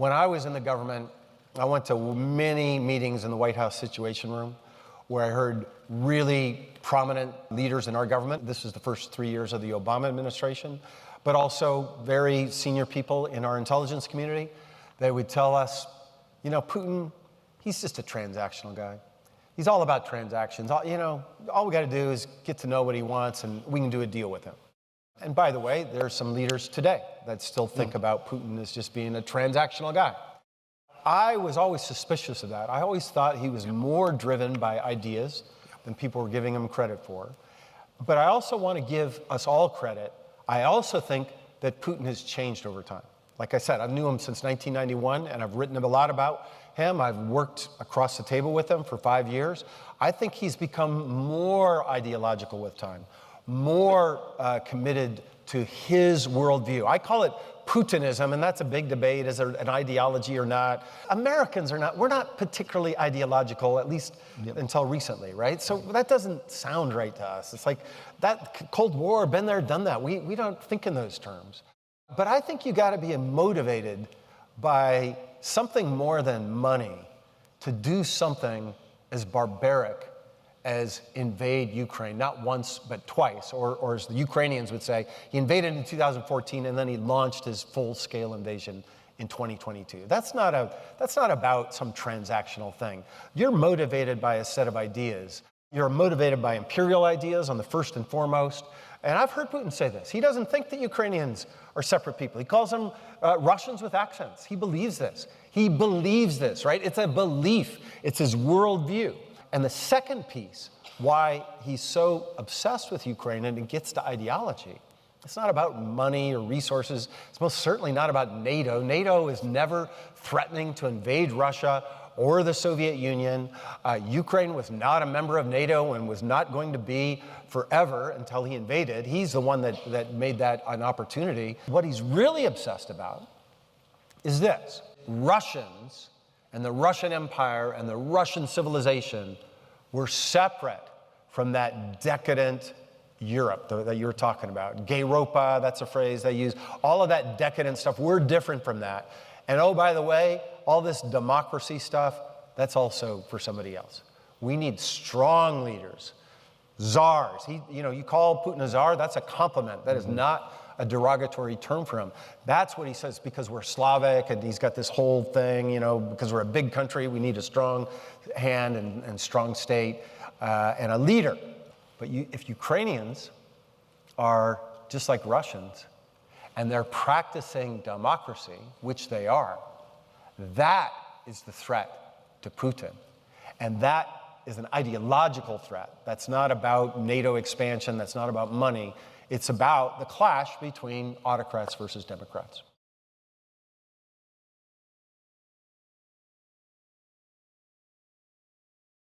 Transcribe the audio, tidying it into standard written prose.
When I was in the government, I went to many meetings in the White House Situation Room where I heard really prominent leaders in our government. This was the first 3 years of the Obama administration, but also very senior people in our intelligence community. They would tell us, you know, Putin, he's just a transactional guy. He's all about transactions. All we got to do is get to know what he wants and we can do a deal with him. And by the way, there are some leaders today that still think about Putin as just being a transactional guy. I was always suspicious of that. I always thought he was more driven by ideas than people were giving him credit for. But I also want to give us all credit. I also think that Putin has changed over time. Like I said, I've known him since 1991, and I've written a lot about him. I've worked across the table with him for 5 years. I think he's become more ideological with time, more committed to his worldview. I call it Putinism, and that's a big debate. Is it an ideology or not? Americans are not, we're not particularly ideological, at least until recently, right? So that doesn't sound right to us. It's like that Cold War, been there, done that. We don't think in those terms. But I think you got to be motivated by something more than money to do something as barbaric as invade Ukraine, not once, but twice, or as the Ukrainians would say, he invaded in 2014 and then he launched his full-scale invasion in 2022. That's not about some transactional thing. You're motivated by a set of ideas. You're motivated by imperial ideas on the first and foremost. And I've heard Putin say this. He doesn't think that Ukrainians are separate people. He calls them Russians with accents. He believes this. He believes this, right? It's a belief. It's his worldview. And the second piece, why he's so obsessed with Ukraine and it gets to ideology, it's not about money or resources. It's most certainly not about NATO. NATO is never threatening to invade Russia or the Soviet Union. Ukraine was not a member of NATO and was not going to be forever until he invaded. He's the one that made that an opportunity. What he's really obsessed about is this. Russians and the Russian Empire and the Russian civilization were separate from that decadent Europe that you were talking about. Gayropa, that's a phrase they use. All of that decadent stuff, we're different from that. And oh, by the way, all this democracy stuff, that's also for somebody else. We need strong leaders, czars. You call Putin a czar, that's a compliment. That is not a derogatory term for him. That's what he says, because we're Slavic, and he's got this whole thing, because we're a big country, we need a strong hand and strong state and a leader. But if Ukrainians are just like Russians, and they're practicing democracy, which they are, that is the threat to Putin. And that is an ideological threat. That's not about NATO expansion, that's not about money. It's about the clash between autocrats versus democrats.